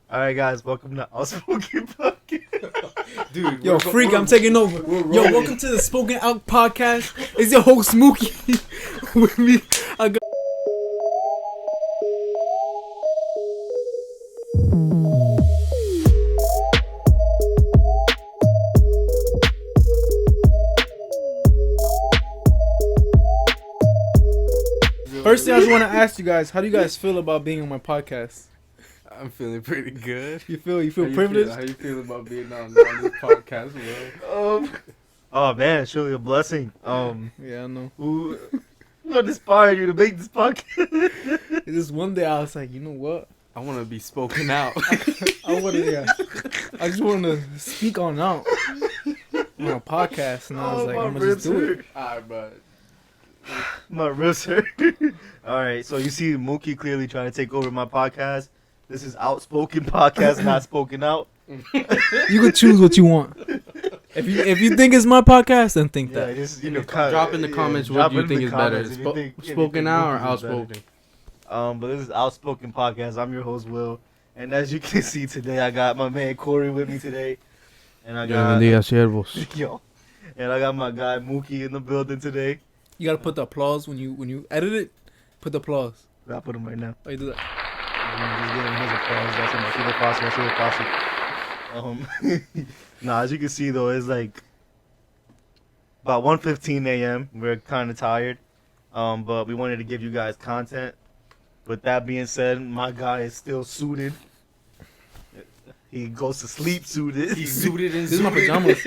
All right, guys, welcome to Outspoken Podcast. Dude, Yo, freak, I'm taking over. Yo, welcome to the Spoken Out Podcast. It's your host, Mookie. With me, I got... First thing I just want to ask you guys, how do you guys feel about being on my podcast? I'm feeling pretty good. You feel privileged? How you feel about being on this podcast, bro? Oh man, it's surely a blessing. Yeah, I know. Who inspired you to make this podcast? This one day I was like, you know what? I want to be spoken out. I just want to speak on out on a podcast, and I was like, I'm gonna just do it. Alright, bro. My ribs hurt. All right, so you see Mookie clearly trying to take over my podcast. This is Outspoken Podcast, not Spoken Out. You can choose what you want. If you think it's my podcast, then think Yeah, that. just Drop in the comments what you think is better, spoken out or outspoken. But this is Outspoken Podcast. I'm your host Will, and as you can see today, I got my man Corey with me today, and I got and I got my guy Mookie in the building today. You gotta put the applause when you edit it. Put the applause. I'll put him right now. Oh, you do that. I'm just giving him his applause. That's him. Nah, as you can see though, it's like about 1:15 a.m. We're kind of tired, but we wanted to give you guys content. With that being said, my guy is still suited. He goes to sleep suited. He's suited and This is my zooted. pajamas.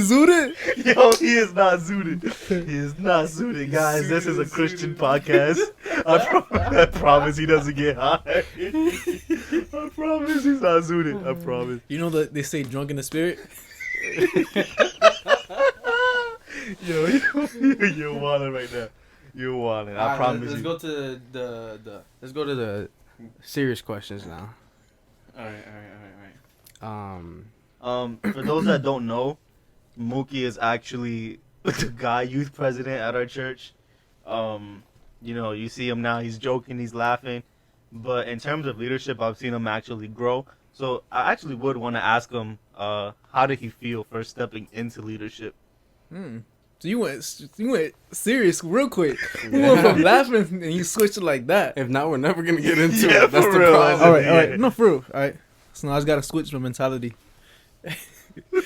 Zooted. Yo, he is not zooted. He is not zooted, guys. This is a Christian podcast. I promise he doesn't get high. I promise he's not zooted. I promise. You know that they say drunk in the spirit. Yo, you're wilding right now. You're wilding. I promise let's you. go to let's go to the serious questions now. All right. For those that don't know, Mookie is actually the guy youth president at our church. You know, you see him now, he's joking, he's laughing. But in terms of leadership, I've seen him actually grow. So I actually would want to ask him, how did he feel first stepping into leadership? So you went serious real quick. You went from laughing and you switched it like that. If not, we're never gonna get into Yeah, it. That's for the real. problem. All right. No, for real. All right. So now I just gotta switch my mentality. You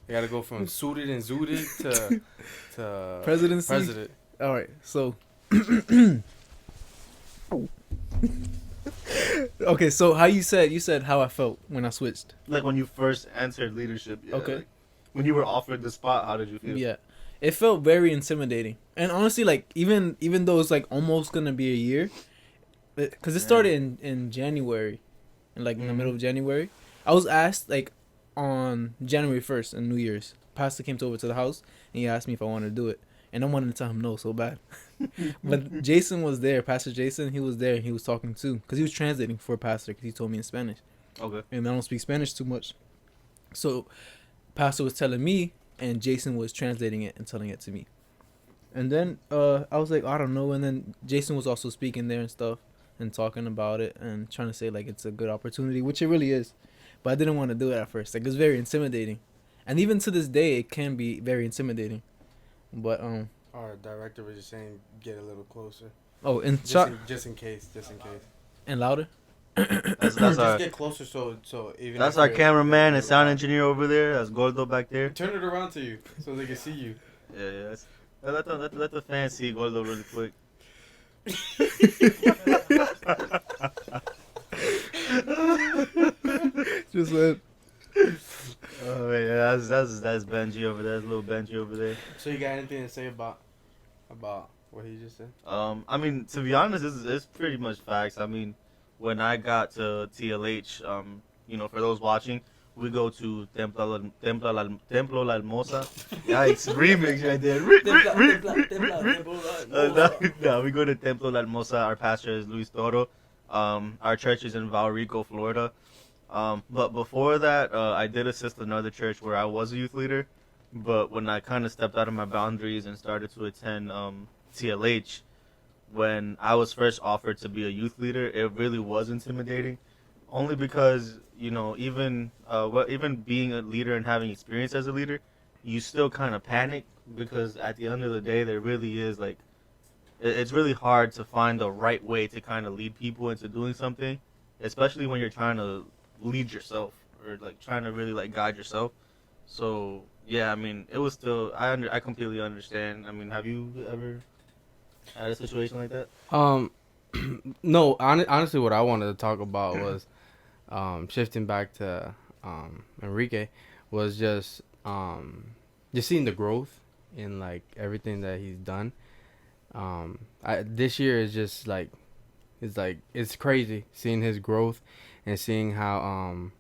gotta go from suited and zooted to Presidency? president. All right. So. Okay. So how you said how I felt when I switched. Like when you first entered leadership. Yeah, Okay. like, when you were offered the spot, how did you feel? Yeah. It felt very intimidating. And honestly, like, even though it's, like, almost going to be a year, because it started in January, in the middle of January. I was asked, like, on January 1st, on New Year's. Pastor came over to the house, and he asked me if I wanted to do it. And I wanted to tell him no so bad. But Jason was there, Pastor Jason, he was there, and he was talking, too. Because he was translating for Pastor, because he told me in Spanish. Okay. And I don't speak Spanish too much. So, Pastor was telling me, and Jason was translating it and telling it to me. And then I was like, I don't know. And then Jason was also speaking there and stuff and talking about it and trying to say, like, it's a good opportunity, which it really is. But I didn't want to do it at first. Like, it's very intimidating. And even to this day, it can be very intimidating. But, Our director was just saying, get a little closer. oh, and Just in case. and louder? That's Just our get closer so even. that's if our you're- cameraman and sound engineer over there. That's Gordo back there. Turn it around to you so they can see you. Yeah. Let the fans see Gordo really quick. Just let... Oh yeah, that's Benji over there. That's little Benji over there. So you got anything to say about what he just said? I mean, to be honest, it's pretty much facts. I mean, when I got to TLH, you know, for those watching, we go to Templo La Hermosa. Yikes, remix right there. No, we go to Templo La Hermosa. Our pastor is Luis Toro. Our church is in Valrico, Florida. But before that, I did assist another church where I was a youth leader. But when I kind of stepped out of my boundaries and started to attend TLH, when I was first offered to be a youth leader, it really was intimidating. only because even being a leader and having experience as a leader, you still kind of panic because at the end of the day, there really is like it's really hard to find the right way to kind of lead people into doing something, especially when you're trying to lead yourself or like trying to really like guide yourself. So yeah, I mean, it was still I completely understand. I mean, have you ever had a situation like that? Um, no, honestly, what I wanted to talk about was shifting back to Enrique was just seeing the growth in like everything that he's done. This year is just like it's crazy seeing his growth and seeing how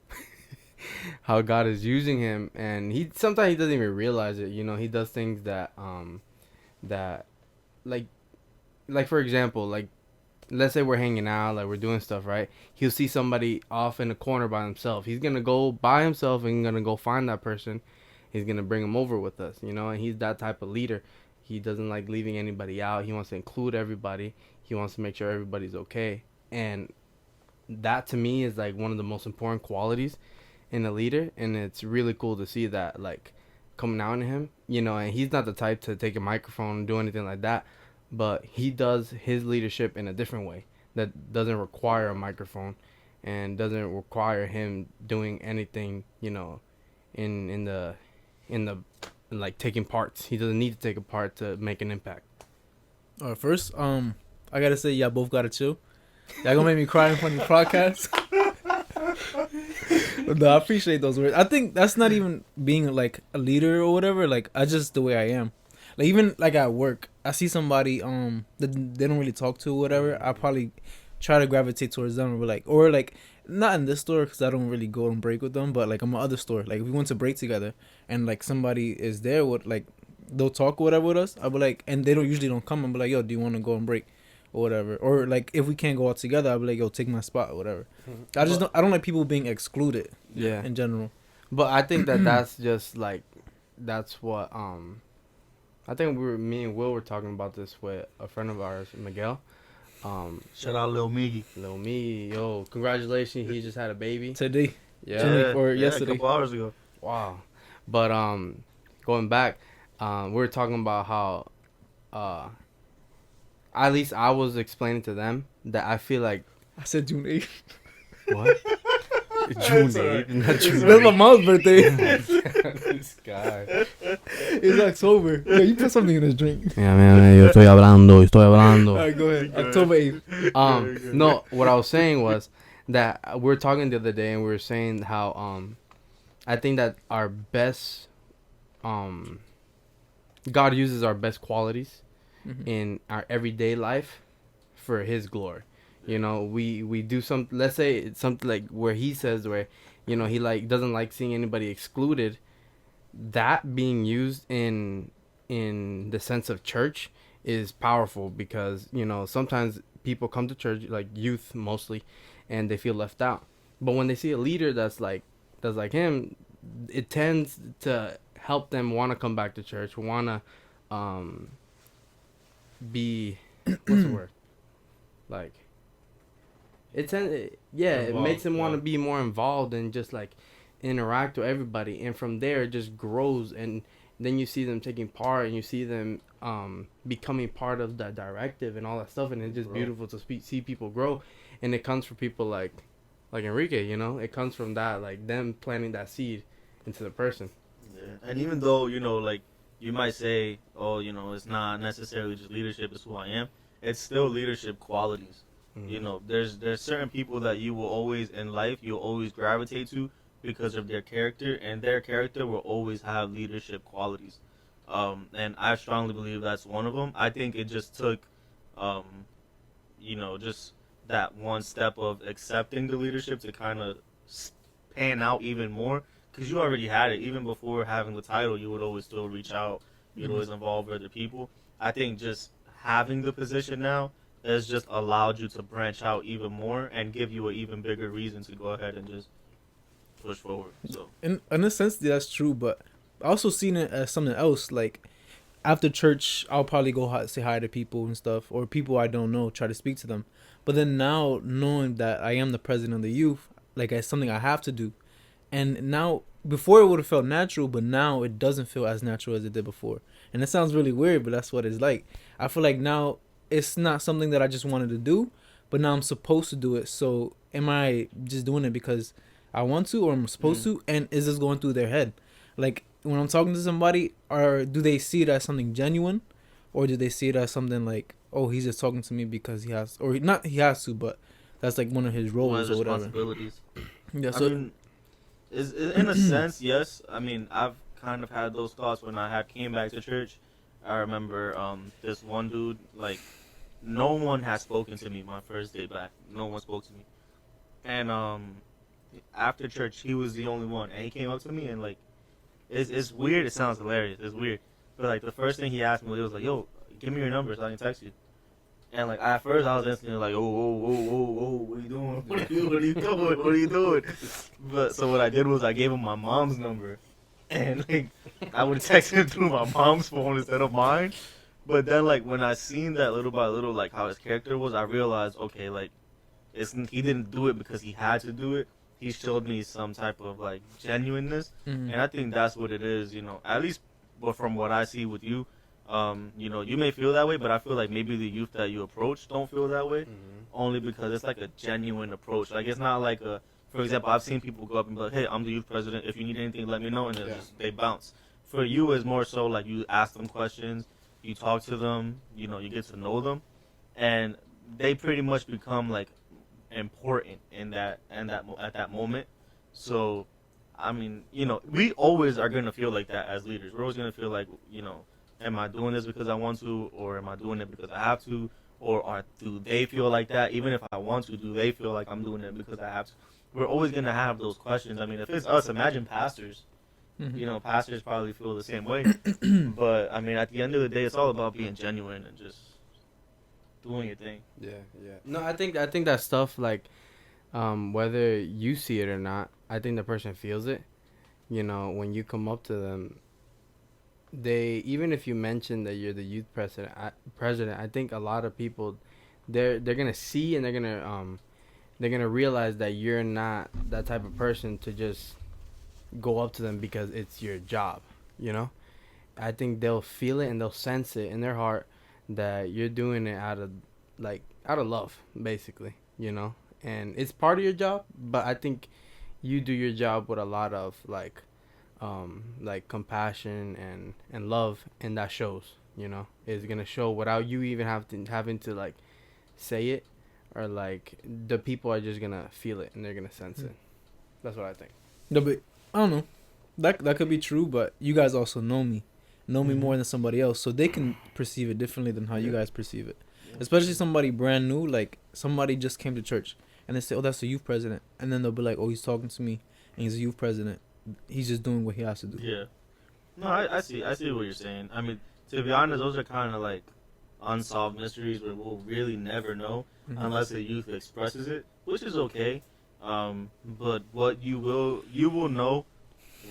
how God is using him, and he sometimes he doesn't even realize it. You know, he does things that like for example, like let's say we're hanging out, like we're doing stuff, right? He'll see somebody off in a corner by himself. He's gonna go by himself and gonna go find that person. He's gonna bring him over with us, you know. And he's that type of leader. He doesn't like leaving anybody out. He wants to include everybody. He wants to make sure everybody's okay. And that to me is like one of the most important qualities in a leader. And it's really cool to see that like coming out in him, you know. And he's not the type to take a microphone and do anything like that, but he does his leadership in a different way that doesn't require a microphone and doesn't require him doing anything, you know, in the like taking parts. He doesn't need to take a part to make an impact. First, I gotta say, y'all both gotta chill. Y'all gonna make me cry in front of the podcast. No, I appreciate those words. I think that's not even being like a leader or whatever. Like, I just the way I am. Like even like at work, I see somebody that they don't really talk to or whatever. I probably try to gravitate towards them or like not in this store because I don't really go and break with them, but like in my other store, like if we went to break together and like somebody is there with like they'll talk or whatever with us, I'll be like, and they don't come and be like, yo, do you want to go and break or whatever, or like if we can't go out together, I'll be like, yo, take my spot or whatever. I don't like people being excluded. Yeah. In general. But I think that that's just like that's what I think me and Will were talking about this with a friend of ours, Miguel. Shout out Lil Miggy. Lil me, yo, congratulations, he just had a baby. Today. Yeah. Or yesterday. A couple hours ago. Wow. But going back, we were talking about how at least I was explaining to them that I feel like I said June 8th. what? June 8th, not June That's my mom's birthday. This guy. It's October. Yeah, you put something in this drink. Yeah, man, yo estoy hablando. Alright, go ahead. October 8th. No, what I was saying was that we were talking the other day and we were saying how I think that our best God uses our best qualities in our everyday life for his glory. You know, we do some, let's say it's something like where he says where, you know, he like doesn't like seeing anybody excluded. That being used in the sense of church is powerful because, you know, sometimes people come to church, like youth mostly, and they feel left out. But when they see a leader that's like him, it tends to help them want to come back to church, want to be what's the word? Like it makes them want to be more involved and just like interact with everybody, and from there it just grows, and then you see them taking part and you see them becoming part of the directive and all that stuff, and it's just beautiful to see people grow. And it comes from people like Enrique, you know, it comes from that, like them planting that seed into the person. Yeah. And even though, you know, like you might say, oh, you know, it's not necessarily just leadership, it's who I am, it's still leadership qualities. You know, there's certain people that you will always in life you'll always gravitate to because of their character, and their character will always have leadership qualities. And I strongly believe that's one of them. I think it just took, you know, just that one step of accepting the leadership to kind of pan out even more, because you already had it. Even before having the title, you would always still reach out. You'd always involve other people. I think just having the position now has just allowed you to branch out even more and give you an even bigger reason to go ahead and just push forward. So in a sense, that's true, but I also seen it as something else. Like after church, I'll probably go say hi to people and stuff, or people I don't know, try to speak to them. But then now, knowing that I am the president of the youth, like as something I have to do. And now, before it would have felt natural, but now it doesn't feel as natural as it did before. And it sounds really weird, but that's what it's like. I feel like now it's not something that I just wanted to do, but now I'm supposed to do it. So am I just doing it because I want to, or I'm supposed to? And is this going through their head? Like when I'm talking to somebody, or do they see it as something genuine, or do they see it as something like, oh, he's just talking to me because he has, or not he has to, but that's like one of his roles or whatever. Responsibilities. Yeah. So I mean, is in a sense, yes. I mean, I've kind of had those thoughts when I had came back to church. I remember this one dude, like, no one had spoken to me my first day back. No one spoke to me, and after church, he was the only one, and he came up to me and like, it's weird. It sounds hilarious. It's weird, but like the first thing he asked me, he was like, "Yo, give me your number so I can text you." And like at first I was instantly like, oh, what are you doing? What are you doing? What are you doing? But so what I did was I gave him my mom's number, and like I would text him through my mom's phone instead of mine. But then like when I seen that little by little like how his character was, I realized okay, like he didn't do it because he had to do it. He showed me some type of like genuineness, and I think that's what it is. You know, at least from what I see with you. You know, you may feel that way, but I feel like maybe the youth that you approach don't feel that way, only because it's like a genuine approach. Like it's not like a, for example, I've seen people go up and be like, "Hey, I'm the youth president. If you need anything, let me know," and they bounce. For you, it's more so like you ask them questions, you talk to them, you know, you get to know them, and they pretty much become like important in that at that moment. So, I mean, you know, we always are gonna feel like that as leaders. We're always gonna feel like, you know. Am I doing this because I want to, or am I doing it because I have to, or do they feel like that? Even if I want to, do they feel like I'm doing it because I have to? We're always gonna have those questions. I mean, if it's us, imagine pastors. You know, pastors probably feel the same way. But I mean, at the end of the day, it's all about being genuine and just doing your thing. Yeah. No, I think that stuff like, whether you see it or not, I think the person feels it. You know, when you come up to them. They, even if you mention that you're the youth president, I think a lot of people, they're gonna see and they're gonna realize that you're not that type of person to just go up to them because it's your job. You know, I think they'll feel it and they'll sense it in their heart that you're doing it out of love, basically. You know, and it's part of your job, but I think you do your job with a lot of like compassion and love, and that shows. You know, it's gonna show without you even having to like say it, or like the people are just gonna feel it and they're gonna sense it. That's what I think. No, but I don't know. That could be true, but you guys also know me more than somebody else, so they can perceive it differently than how you guys perceive it. Especially somebody brand new, like somebody just came to church and they say, "Oh, that's the youth president," and then they'll be like, "Oh, he's talking to me, and he's a youth president. He's just doing what he has to do." Yeah. No, I see what you're saying. I mean, to be honest, those are kind of like unsolved mysteries where we'll really never know unless the youth expresses it, which is okay. But what you will know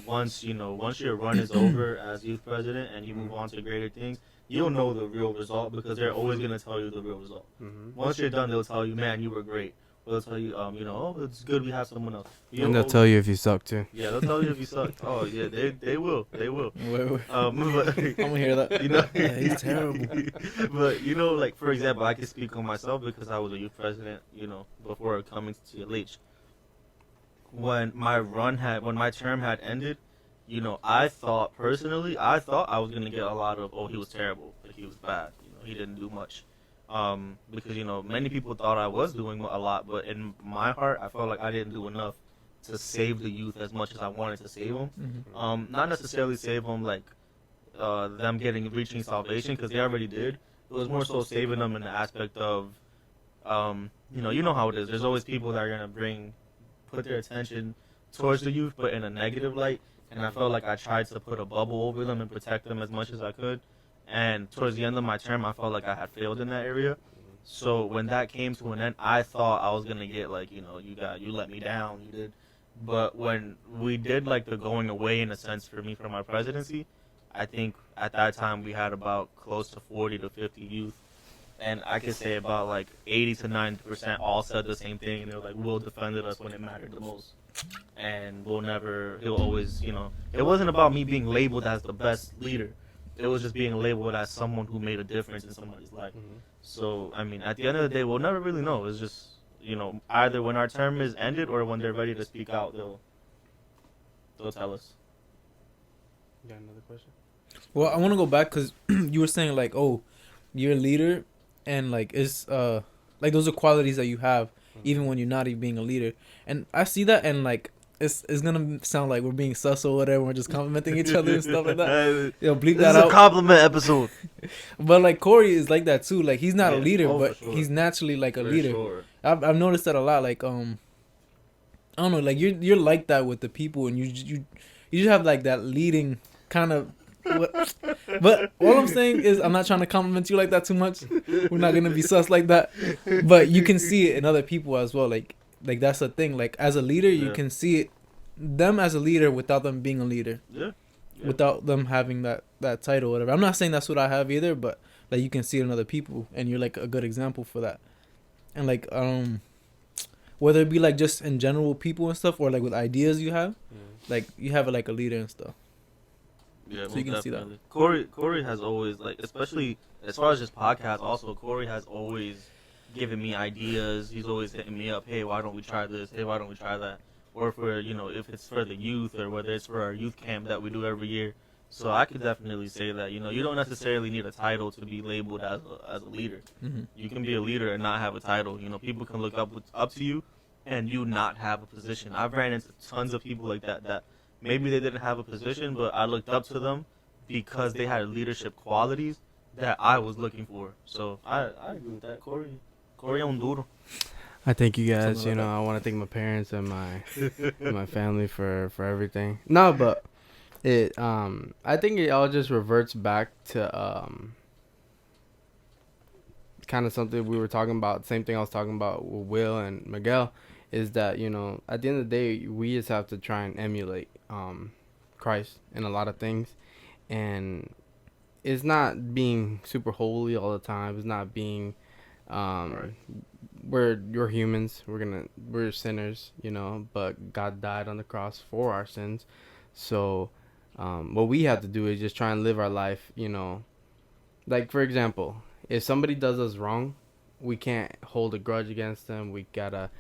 once your run is over as youth president and you move on to greater things, you'll know the real result because they're always gonna tell you the real result. Once you're done, they'll tell you, "Man, you were great." They'll tell you, "Oh, it's good we have someone else." And they'll tell you if you suck too. Yeah, they'll tell you if you suck. Oh yeah, they will. Wait. But, I'm gonna hear that. You know, Yeah, he's terrible. But you know, like for example, I can speak on myself because I was a youth president. You know, before coming to LH. When my term had ended, you know, I thought I was gonna get a lot of, "Oh, he was terrible. Like, he was bad. You know, he didn't do much." Because you know many people thought I was doing a lot, but in my heart, I felt like I didn't do enough to save the youth as much as I wanted to save them. Not necessarily save them like them reaching salvation, because they already did. It was more so saving them in the aspect of, you know how it is. There's always people that are gonna put their attention towards the youth, but in a negative light. And I felt like I tried to put a bubble over them and protect them as much as I could. And towards the end of my term, I felt like I had failed in that area. So when that came to an end, I thought I was gonna get like, you let me down, you did. But when we did like the going away in a sense for me for my presidency, I think at that time we had about close to 40 to 50 youth, and I could say about like 80 to 90% all said the same thing. And they're like, Will defended us when it mattered the most, and he'll always, it wasn't about me being labeled as the best leader. It was just being labeled as someone who made a difference in somebody's life. So I mean, at the end of the day, we'll never really know. It's just, either when our term is ended or when they're ready to speak out, they'll tell us. You got another question? Well, I want to go back because you were saying like, oh, you're a leader, and like it's like those are qualities that you have even when you're not even being a leader. And I see that, and like it's gonna sound like we're being sus or whatever. We're just complimenting each other and stuff like that. Bleep This that is out. a compliment episode. But like Corey is like that too. Like he's not a leader, but for sure. he's naturally like a leader. Sure. I've noticed that a lot. Like I don't know. Like you're like that with the people, and you just have like that leading kind of. But all I'm saying is I'm not trying to compliment you like that too much. We're not gonna be sus like that. But you can see it in other people as well. Like that's the thing. Like as a leader, you can see it them as a leader without them being a leader. Yeah. Without them having that title or whatever. I'm not saying that's what I have either, but like you can see it in other people, and you're like a good example for that. And like whether it be like just in general people and stuff, or like with ideas you have, like you have like a leader and stuff. Yeah, so you can see that. Corey has always, like, especially as far as just podcasts, also Corey has always given me ideas. He's always hitting me up, hey, why don't we try this? Hey, why don't we try that? Or for, if it's for the youth, or whether it's for our youth camp that we do every year. So I could definitely say that, you don't necessarily need a title to be labeled as a leader. Mm-hmm. You can be a leader and not have a title. People can look up to you and you not have a position. I've ran into tons of people like that maybe they didn't have a position, but I looked up to them because they had leadership qualities that I was looking for. So I agree with that. Corey on duro. I thank you guys. Something like that. I want to thank my parents and my family for everything. No, but it I think it all just reverts back to kind of something we were talking about. Same thing I was talking about with Will and Miguel. Is that, at the end of the day, we just have to try and emulate Christ in a lot of things. And it's not being super holy all the time. It's not being, Right. We're humans. We're sinners, but God died on the cross for our sins. So what we have to do is just try and live our life, like, for example, if somebody does us wrong, we can't hold a grudge against them. We gotta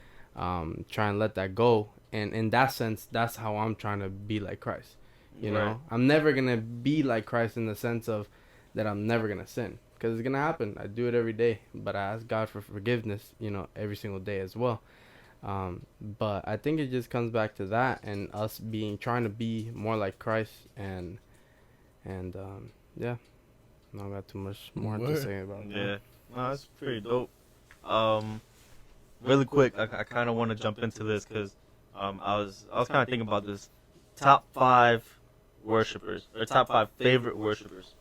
try and let that go, and in that sense, that's how I'm trying to be like Christ. I'm never gonna be like Christ in the sense of that I'm never gonna sin, because it's gonna happen. I do it every day, but I ask God for forgiveness, every single day as well. But I think it just comes back to that, and us trying to be more like Christ, and yeah, I don't got too much more to say about that. Yeah, no, that's pretty dope. Really quick, I kind of want to jump into this because I was kind of thinking about this. Top 5 worshipers, or top 5 favorite worshipers.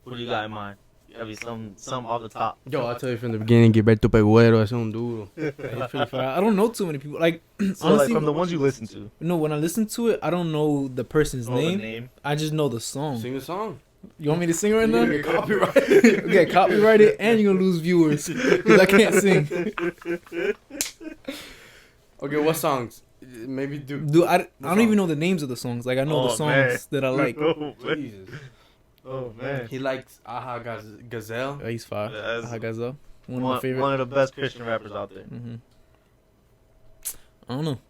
Who do you got in mind? You have some off the top. Yo, I'll tell you from the beginning, Gilberto Peguero, es un duro. It's pretty fire. I don't know too many people. Like So, honestly, from the ones you listen to. no, when I listen to it, I don't know the person's The name. name. I just know the song. Sing a song. You want me to sing right now? You get copyrighted. You get copyrighted, and you're gonna lose viewers because I can't sing. Okay, what songs? Maybe do. Dude, I don't even know the names of the songs. Like I know the songs man. that I like. Oh, man. Jesus. Oh, man. He likes Gazelle. He's fire. Yeah, that's Hagazo. One of my favorite. One of the best Christian rappers out there. Mm-hmm. I don't know.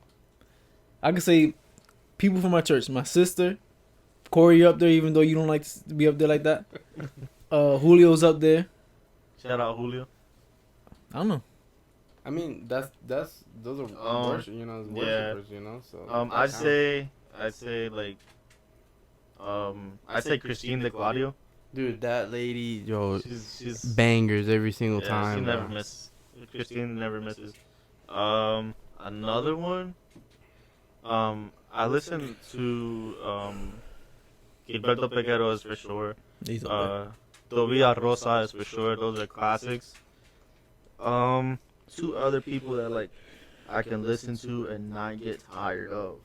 I could say people from my church. My sister, Corey, you're up there, even though you don't like to be up there like that. Julio's up there. Shout out Julio. I don't know. I mean, those are worship, worshipers, So I'd say Christine de Claudio. dude, that lady, yo, She's bangers every single yeah, time. she never bro. misses. Christine never misses. Another one. I listen to Gilberto Peguero is for sure. He's up Tobia Rosa is for sure. Those are classics. 2 other people that like I can listen to and not get tired of.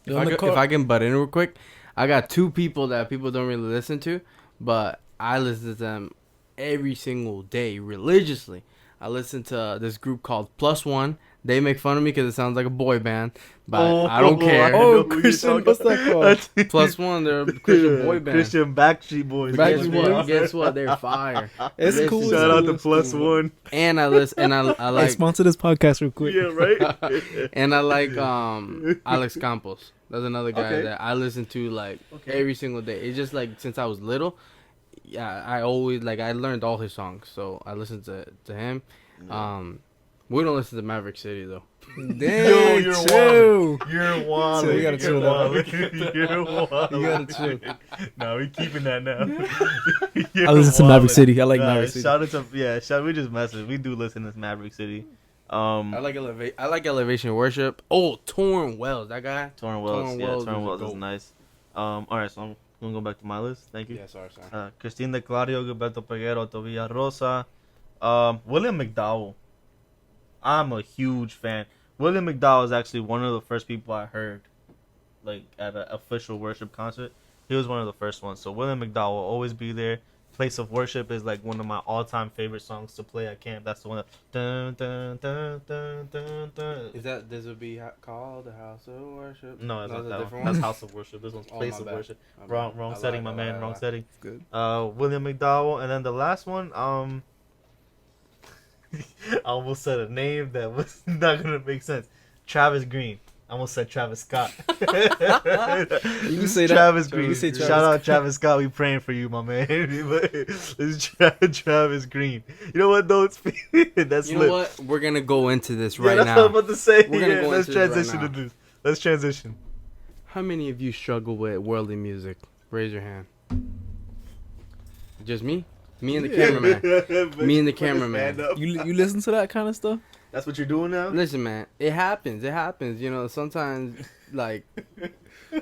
If I can butt in real quick, I got 2 people that people don't really listen to, but I listen to them every single day religiously. I listen to this group called Plus One. They make fun of me because it sounds like a boy band, but I don't care. I know Oh, who you're Christian, talking what's that called? about. Plus One, they're a Christian boy band. Christian Backstreet Boys. But Backstreet guess what? Boys. Guess what? They're fire. It's Listen cool, to it's Shout them. out to it's Plus cool. One. And I listen, and I Hey, like, sponsor this podcast real quick. Yeah, right. and I like Alex Campos. That's another guy Okay. that I listen to like Okay. every single day. It's just like since I was little, yeah, I always like I learned all his songs, so I listened to him. We don't listen to Maverick City though. Dang, you're chill. You're wild. So you gotta chill You're You gotta chill. No, we keeping that now. I listen to Maverick City. I like Maverick City. Shout out to we just message. We do listen to Maverick City. I like Elevation Worship. Oh, Torn Wells, that guy. Torn Wells. Yeah, Torn is a Wells is goat. nice. All right, so I'm gonna go back to my list. Thank you. Yeah, sorry. Cristina Clario, Gilberto Peguero, Tobia Rosa, William McDowell. I'm a huge fan. William McDowell is actually one of the first people I heard, like at an official worship concert. He was one of the first ones. So William McDowell will always be there. Place of Worship is like one of my all-time favorite songs to play at camp. That's the one that dun dun dun dun dun dun. Is that this would be called the House of Worship? No, that's not a that different one. That's one? House of Worship. This one's Oh, Place my of bad. Worship. My Wrong bad. I setting, lied, my I man. lied, I Wrong lied. setting. It's good. William McDowell, and then the last one, I almost said a name that was not gonna make sense. Travis Green. I almost said Travis Scott. You can say that. Travis You can Green. say Travis Shout out Travis Scott. We praying for you, my man. It's Travis Green. You know what though? That's You lit. know what? We're gonna go into this Yeah, right that's now. what I'm about to say. We're gonna Yeah, go let's into this right transition now. to this. Let's transition. How many of you struggle with worldly music? Raise your hand. Just me? Me and the cameraman. Me and the cameraman. You listen to that kind of stuff? That's what you're doing now? Listen, man, it happens. It happens. You know, sometimes, like,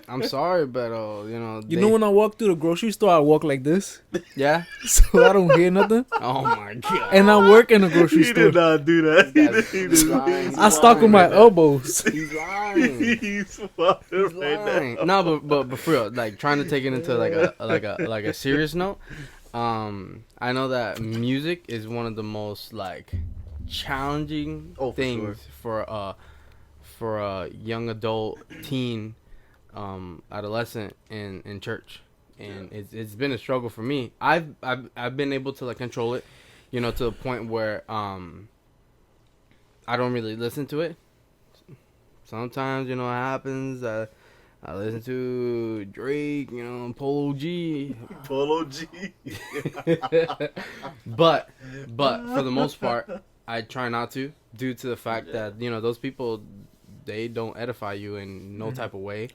I'm sorry, but, you know. You know when I walk through the grocery store, I walk like this, Yeah? so I don't hear nothing. Oh, my God. And I work in a grocery He did store. not do that. He's lying. I stalk with my He's elbows. He's lying. He's fucking He's right lying. now. No, but for real, like trying to take it into like a serious note. I know that music is one of the most like challenging Oh, for things for a young adult, teen, adolescent in church, and it's been a struggle for me. I've been able to like control it, you know, to the point where I don't really listen to it. Sometimes, you know, it happens. I listen to Drake, you know, Polo G. Polo G. but for the most part, I try not to, due to the fact that, you know, those people, they don't edify you in no type of way.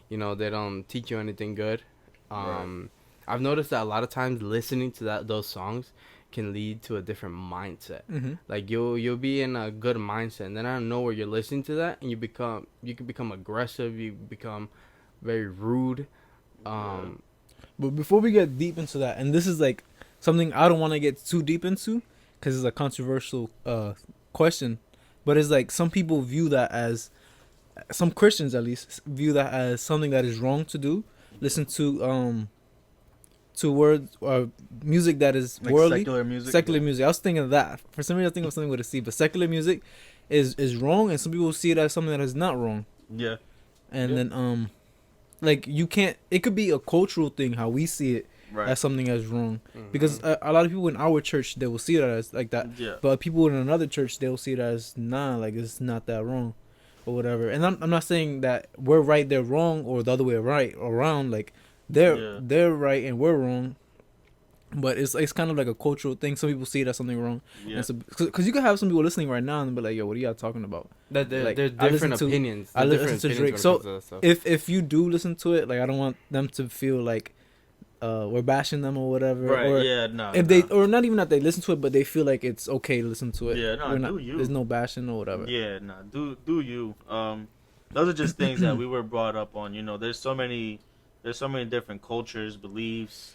You know, they don't teach you anything good. Right. I've noticed that a lot of times listening to those songs can lead to a different mindset. Mm-hmm. Like you'll be in a good mindset, and then I don't know where you're listening to that, and you can become aggressive. You become very rude. But before we get deep into that, and this is like something I don't want to get too deep into because it's a controversial question, but it's like some people view that as, some Christians at least view that as something that is wrong to do. Listen to words or music that is Like worldly. secular music. Secular music. I was thinking of that. For some reason, I was thinking of something with a C. But secular music is wrong, and some people see it as something that is not wrong. Yeah. And Yeah. then like you can't. It could be a cultural thing how we see it Right. as something as wrong. Mhm. Because a lot of people in our church, they will see it as like that. Yeah. But people in another church, they'll see it as like it's not that wrong, or whatever. And I'm not saying that we're right, they're wrong, or the other way around. Like they're right and we're wrong. But it's kind of like a cultural thing. Some people see it as something wrong. Yeah. And so, because you could have some people listening right now and be like, "Yo, what are y'all talking about?" That there's Like, there's I listen different to- opinions. I There's listen different to opinions Drake. when it comes to that stuff. If you do listen to it, like I don't want them to feel like we're bashing them or whatever. Right. Or Yeah. No. if they, or not even that they listen to it, but they feel like it's okay to listen to it. Yeah, no, We're not, do you. There's no bashing or whatever. Yeah. No. Do you? Those are just things that we were brought up on. You know, there's so many different cultures, beliefs.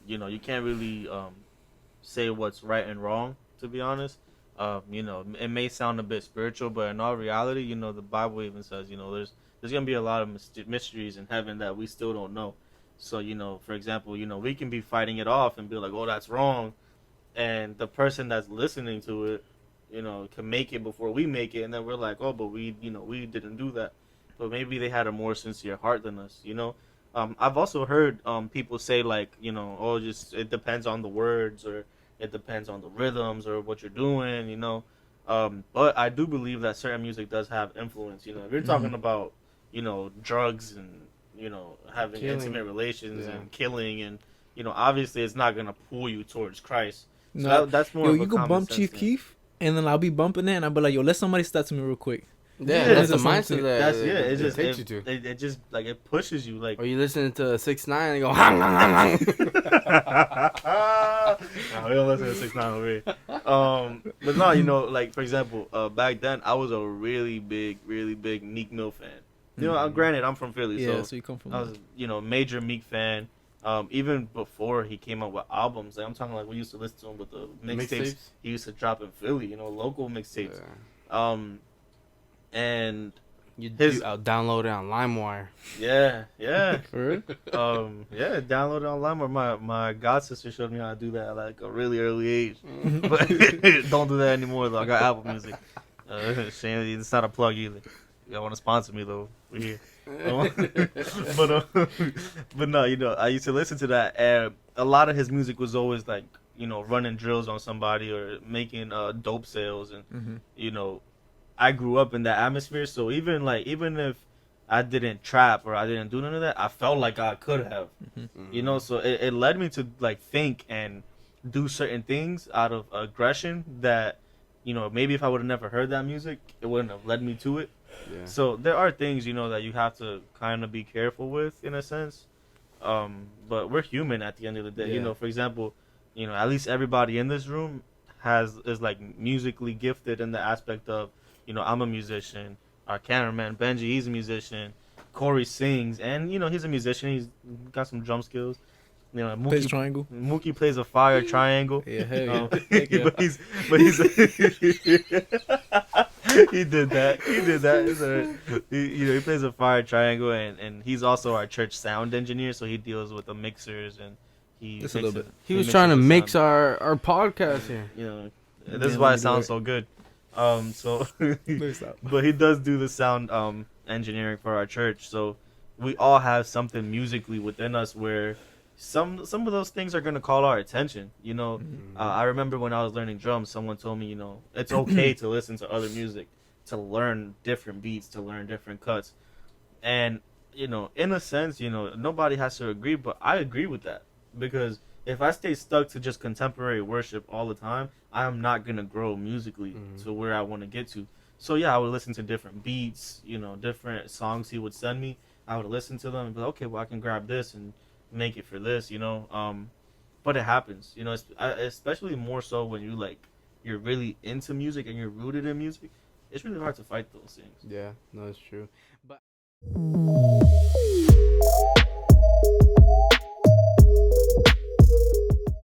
You know, you can't really say what's right and wrong, to be honest. You know, it may sound a bit spiritual, but in all reality, you know, the Bible even says, you know, there's gonna be a lot of mysteries in heaven that we still don't know. So, you know, for example, you know, we can be fighting it off and be like, oh, that's wrong, and the person that's listening to it, can make it before we make it, and then we're like, oh, but we didn't do that. But maybe they had a more sincere heart than us. I've also heard people say like, oh, just it depends on the words, or it depends on the rhythms or what you're doing. But I do believe that certain music does have influence. If you're talking about, drugs and, having Killing. intimate relations Yeah. and killing, and, obviously it's not going to pull you towards Christ. So No, that's more yo, of a you go common bump sense Chief thing. Keef, and then I'll be bumping it, and I'll be like, yo, let somebody start to me real quick. Yeah, Yeah, that's the that's mindset something- that That's, it it just takes you to. it just like it pushes you like. Or you listen to 6ix9ine and you go, hang, hang, hang, hang. No, we don't listen to 6ix9ine over here. But no, like for example, back then I was a really big Meek Mill fan. Granted, I'm from Philly, Yeah, so so you come from. I was major Meek fan. Even before he came out with albums, like I'm talking like we used to listen to him with the mixtapes he used to drop in Philly, local mixtapes. Yeah. And You I'll download it on LimeWire. yeah. For real? Yeah, download it online. Or my god sister showed me how to do that at like a really early age. But don't do that anymore though. I got Apple Music. Shane, it's not a plug either. Y'all want to sponsor me though? We're here. But no, I used to listen to that, and a lot of his music was always like, running drills on somebody or making dope sales, and Mm-hmm. I grew up in that atmosphere. So even if I didn't trap or I didn't do none of that, I felt like I could have. So it led me to like think and do certain things out of aggression that, maybe if I would have never heard that music, it wouldn't have led me to it. Yeah. So there are things, that you have to kind of be careful with in a sense. But we're human at the end of the day. Yeah. For example, at least everybody in this room is like musically gifted in the aspect of, I'm a musician. Our cameraman Benji, he's a musician. Corey sings, and he's a musician. He's got some drum skills. Plays triangle. Mookie plays a fire triangle. Yeah, hell yeah. Um, Heck yeah. but he's he did that. It's alright. He plays a fire triangle, and he's also our church sound engineer, so he deals with the mixers, and he Just a little bit. He was mixes trying to the mix sound. our podcast here. This is Yeah, why let it me do sounds it. so good. So Please stop. but he does do the sound engineering for our church, so we all have something musically within us where some of those things are gonna call our attention. I remember when I was learning drums, someone told me, it's okay to listen to other music, to learn different beats, to learn different cuts, and in a sense, nobody has to agree, but I agree with that, because if I stay stuck to just contemporary worship all the time, I am not gonna grow musically to where I want to get to. So yeah, I would listen to different beats, different songs he would send me. I would listen to them and be like, okay, well I can grab this and make it for this, But it happens, especially more so when you're really into music and you're rooted in music. It's really hard to fight those things. Yeah, no, it's true. But